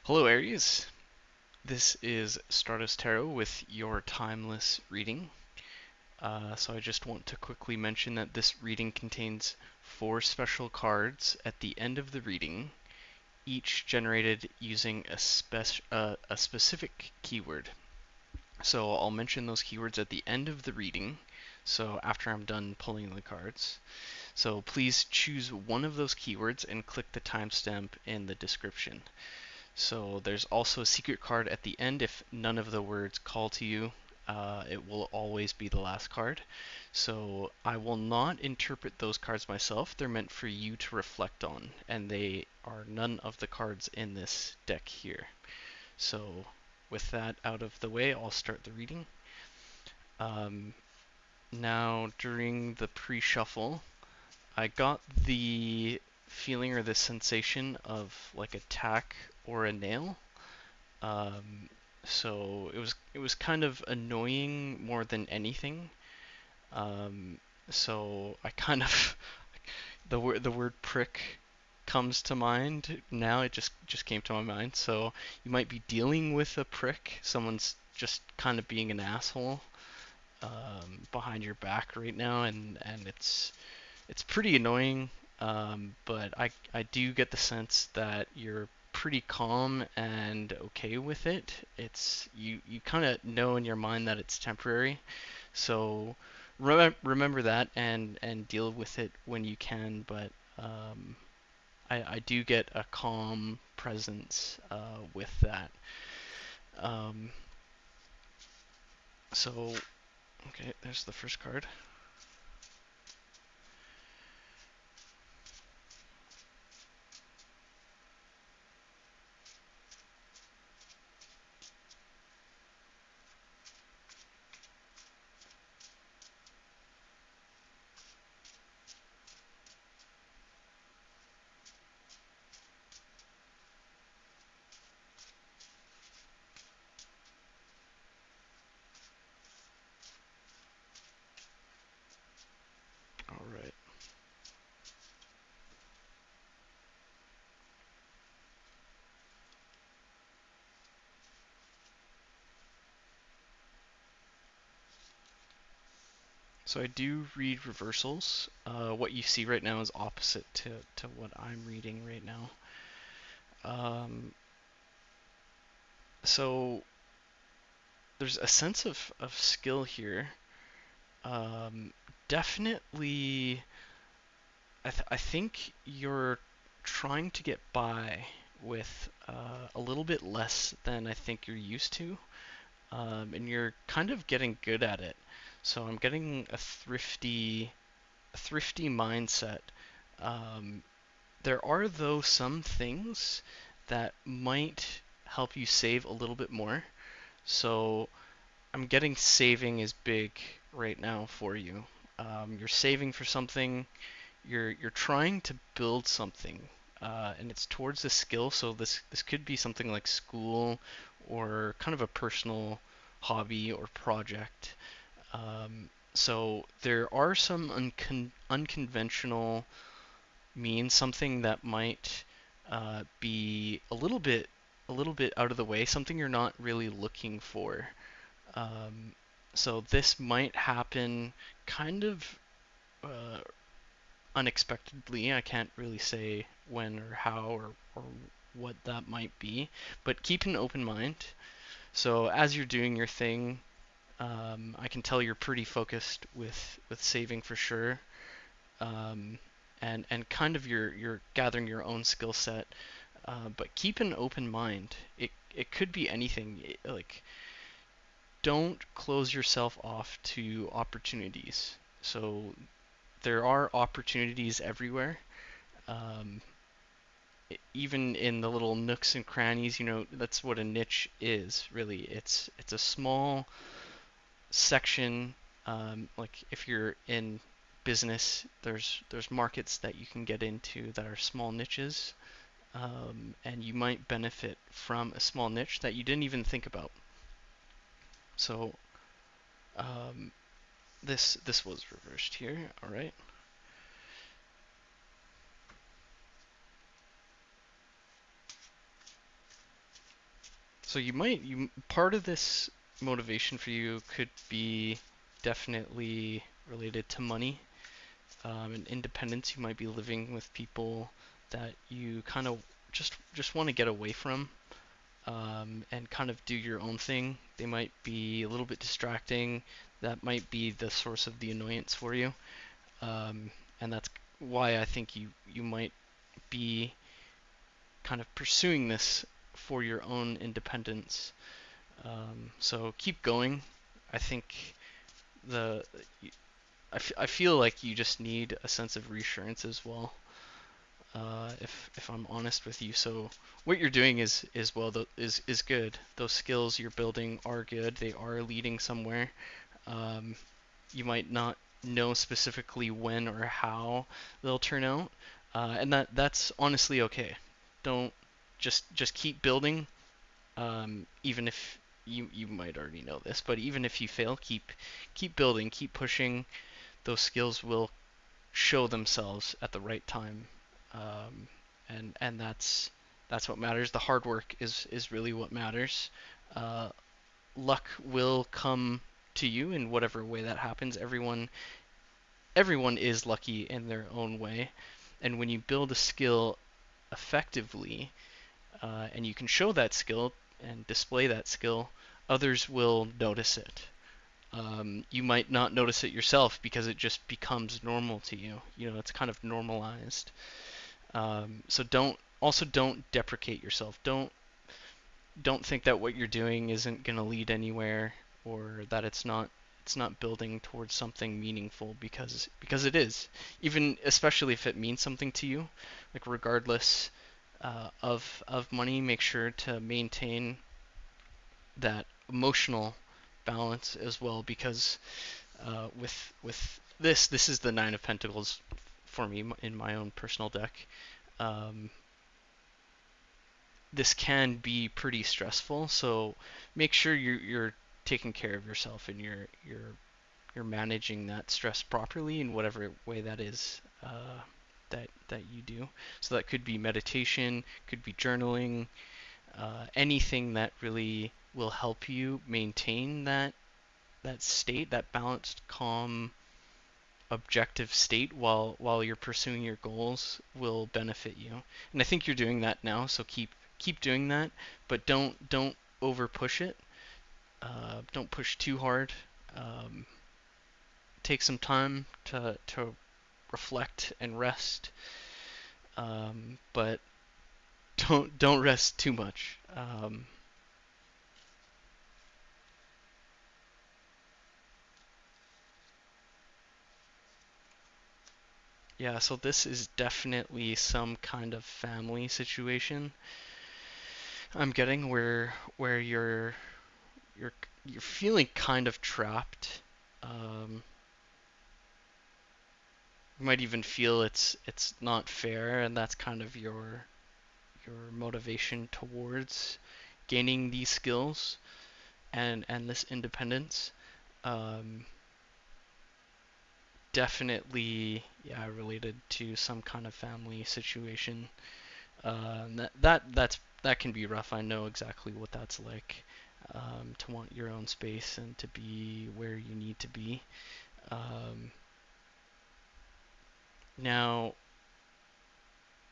Hello, Aries. This is Stardust Tarot with your timeless reading. So I just want to quickly mention that this reading contains four special cards at the end of the reading, each generated using a specific keyword. So I'll mention those keywords at the end of the reading, so after I'm done pulling the cards. So please choose one of those keywords and click the timestamp in the description. So there's also a secret card at the end if none of the words call to you. It will always be the last card. So I will not interpret those cards myself. They're meant for you to reflect on, and they are none of the cards in this deck here. So with that out of the way, I'll start the reading. Um, Now, during the pre-shuffle, I got the feeling or the sensation of like a tack or a nail. Um, so it was kind of annoying more than anything. Um, so I kind of the word prick comes to mind now. It just came to my mind. So you might be dealing with a prick. Someone's just kind of being an asshole behind your back right now, and it's pretty annoying, but I do get the sense that you're pretty calm and okay with it. You kind of know in your mind that it's temporary, so remember that and deal with it when you can. But um, I do get a calm presence with that. Um, so okay, there's the first card. All right. So I do read reversals. What you see right now is opposite to what I'm reading right now. Um, so there's a sense of skill here. Um, Definitely, I think you're trying to get by with a little bit less than I think you're used to, and you're kind of getting good at it. So I'm getting a thrifty mindset. Um, There are, though, some things that might help you save a little bit more. So I'm getting saving is big right now for you. You're saving for something. You're trying to build something, and it's towards a skill. So this could be something like school, or kind of a personal hobby or project. So there are some unconventional means, something that might be a little bit out of the way, something you're not really looking for. Um, so this might happen kind of uh, unexpectedly. I can't really say when or how or what that might be, but keep an open mind. So as you're doing your thing, I can tell you're pretty focused with saving for sure. Um, and kind of you're gathering your own skill set, but keep an open mind. It could be anything. Like, don't close yourself off to opportunities. So there are opportunities everywhere. Um, Even in the little nooks and crannies, that's what a niche is. Really, it's a small section. Like if you're in business, there's markets that you can get into that are small niches, and you might benefit from a small niche that you didn't even think about. So um, this was reversed here. All right. So you part of this motivation for you could be definitely related to money and independence. You might be living with people that you kind of just want to get away from and kind of do your own thing. They might be a little bit distracting. That might be the source of the annoyance for you, and that's why I think you might be kind of pursuing this for your own independence. So keep going. I think the I feel like you just need a sense of reassurance as well. If I'm honest with you, so what you're doing is well is good. Those skills you're building are good. They are leading somewhere. Um, you might not know specifically when or how they'll turn out, and that's honestly okay. Don't just keep building. Even if you might already know this, but even if you fail, keep building, keep pushing. Those skills will show themselves at the right time, um, and that's what matters. The hard work is really what matters. Uh, Luck will come to you in whatever way that happens. Everyone is lucky in their own way, and when you build a skill effectively, and you can show that skill and display that skill, others will notice it. You might not notice it yourself because it just becomes normal to you. You know, it's kind of normalized. So don't deprecate yourself. Don't think that what you're doing isn't going to lead anywhere or that it's not building towards something meaningful because it is. Even especially if it means something to you, like regardless of money, make sure to maintain that emotional balance as well because with this is the Nine of Pentacles for me in my own personal deck. Um, this can be pretty stressful, so make sure you're taking care of yourself and you're managing that stress properly in whatever way that is that you do. So that could be meditation, could be journaling, anything that really will help you maintain that state, that balanced, calm, objective state while you're pursuing your goals will benefit you. And I think you're doing that now, so keep doing that, but don't over push it. Don't push too hard. Um, Take some time to reflect and rest, but don't rest too much. Yeah, so this is definitely some kind of family situation. I'm getting where you're you're feeling kind of trapped. Um, you might even feel it's not fair, and that's kind of your motivation towards gaining these skills and this independence. Um, Definitely, yeah, related to some kind of family situation. That can be rough. I know exactly what that's like. To want your own space and to be where you need to be. Um, Now,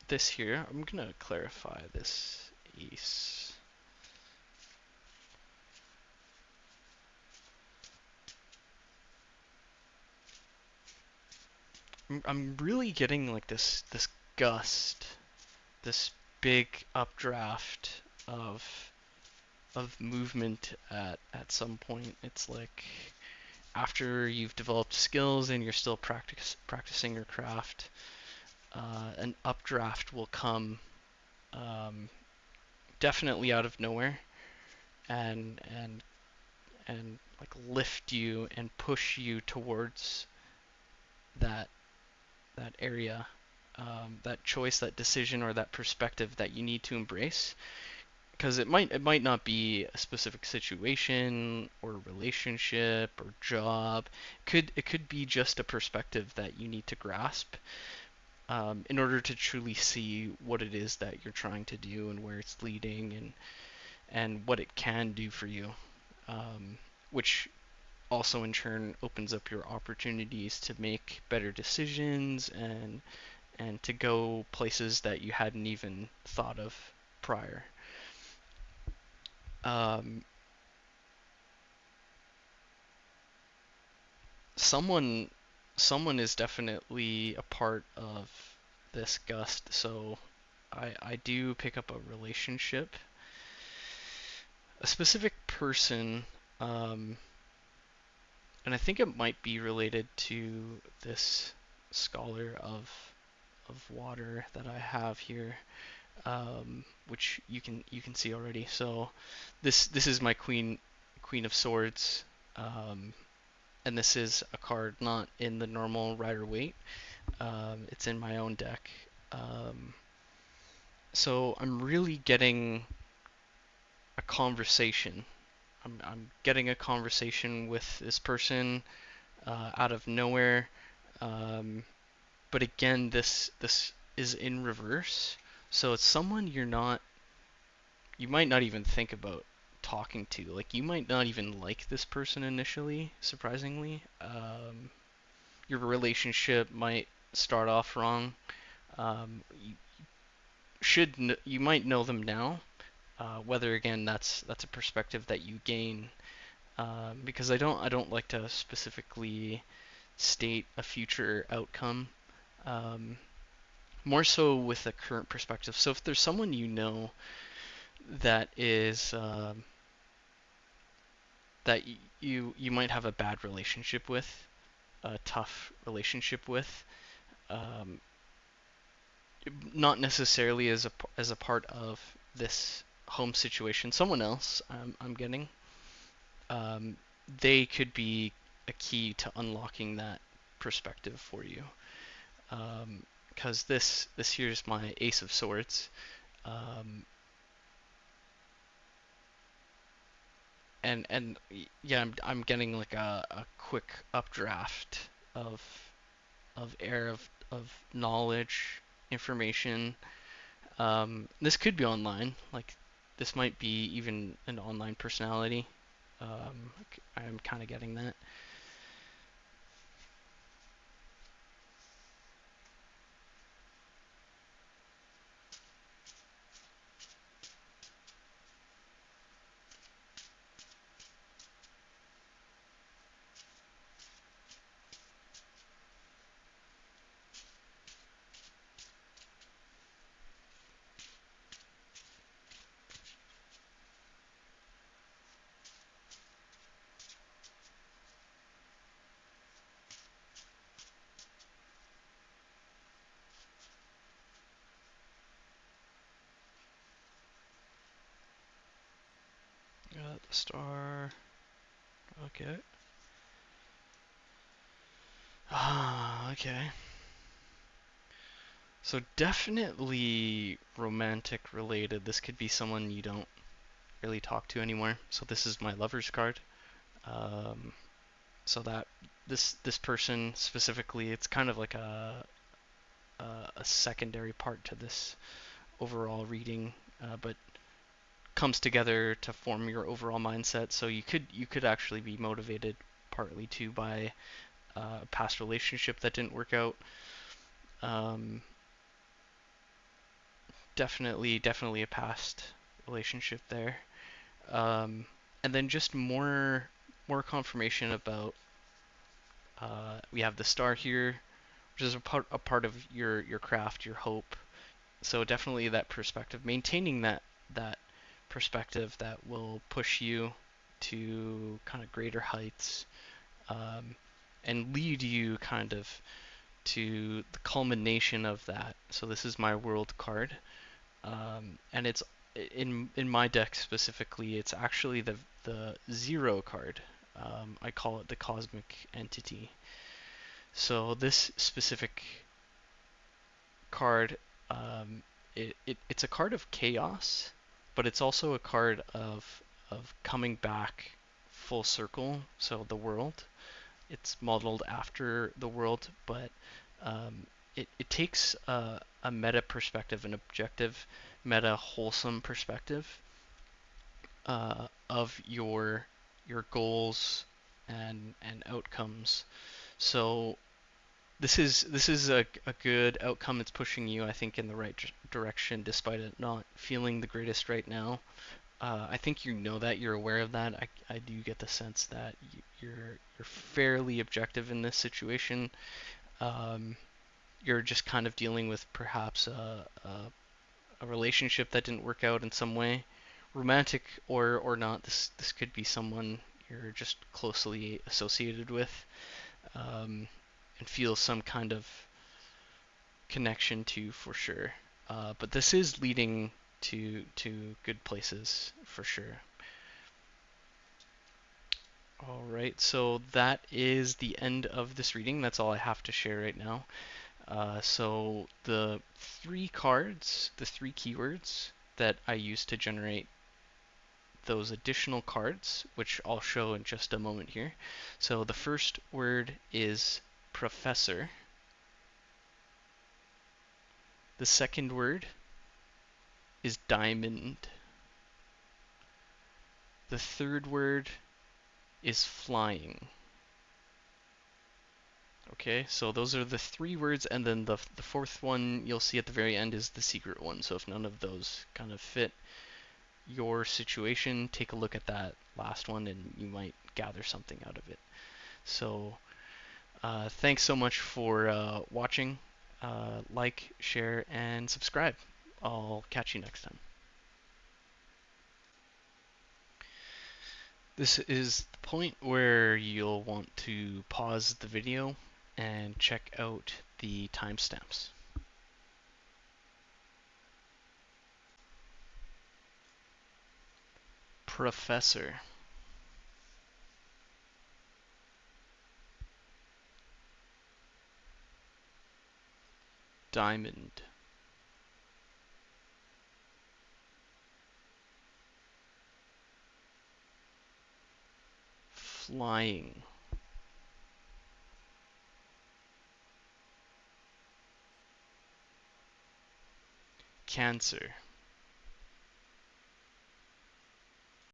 this here, I'm gonna clarify this ace. I'm really getting like this gust, this big updraft of movement at some point. It's like after you've developed skills and you're still practicing your craft, an updraft will come, um, definitely out of nowhere, and and like lift you and push you towards that that area, that choice, that decision, or that perspective that you need to embrace. Because it might not be a specific situation or relationship or job. It could be just a perspective that you need to grasp in order to truly see what it is that you're trying to do and where it's leading. and what it can do for you, which also in turn opens up your opportunities to make better decisions and to go places that you hadn't even thought of prior. Um, someone someone is definitely a part of this gust, so I do pick up a relationship, a specific person, um, and I think it might be related to this scholar of water that I have here, which you can see already. So this is my Queen of Swords, um, and this is a card not in the normal Rider-Waite. It's in my own deck. Um, so I'm really getting a conversation. I'm getting a conversation with this person out of nowhere. Um, but again, this is in reverse. So it's someone you might not even think about talking to. Like you might not even like this person initially, surprisingly. Your relationship might start off wrong. You might know them now. Whether again that's a perspective that you gain, because I don't like to specifically state a future outcome. Um, More so with a current perspective. So if there's someone you know that is that you might have a bad relationship with, a tough relationship with, um, not necessarily as a part of this home situation. Someone else, I'm getting, um, they could be a key to unlocking that perspective for you. Because this here's my Ace of Swords, um, and yeah, I'm getting like a quick updraft of air of knowledge, information. This could be online, like this might be even an online personality. I'm kind of getting that. Got the star. Okay. Ah, okay. So definitely romantic related. This could be someone you don't really talk to anymore. So this is my lover's card. Um, so that this person specifically, it's kind of like a secondary part to this overall reading, but comes together to form your overall mindset. So you could actually be motivated partly too by a past relationship that didn't work out. Um, definitely a past relationship there. Um, and then just more confirmation about we have the star here, which is a part of your craft, your hope. So definitely that perspective, maintaining that perspective that will push you to kind of greater heights, um, and lead you kind of to the culmination of that. So this is my world card, and it's in my deck specifically. It's actually the zero card. I call it the cosmic entity. So this specific card, um, it's a card of chaos, but it's also a card of coming back full circle. So the world, it's modeled after the world, but it takes a meta perspective, an objective, meta wholesome perspective, of your goals and outcomes. So this is a good outcome. It's pushing you, I think, in the right direction, despite it not feeling the greatest right now. I think you know that, you're aware of that. I do get the sense that you're fairly objective in this situation. Um, you're just kind of dealing with perhaps a relationship that didn't work out in some way, romantic or not. This could be someone you're just closely associated with, and feel some kind of connection to for sure. But this is leading to good places for sure. All right, so that is the end of this reading. That's all I have to share right now. So the three cards, the three keywords that I used to generate those additional cards, which I'll show in just a moment here. So the first word is professor. The second word is diamond. The third word is flying. Okay, so those are the three words, and then the fourth one you'll see at the very end is the secret one. So if none of those kind of fit your situation, take a look at that last one and you might gather something out of it. So thanks so much for watching. Like, share, and subscribe. I'll catch you next time. This is the point where you'll want to pause the video and check out the timestamps. Professor, diamond, flying, Cancer,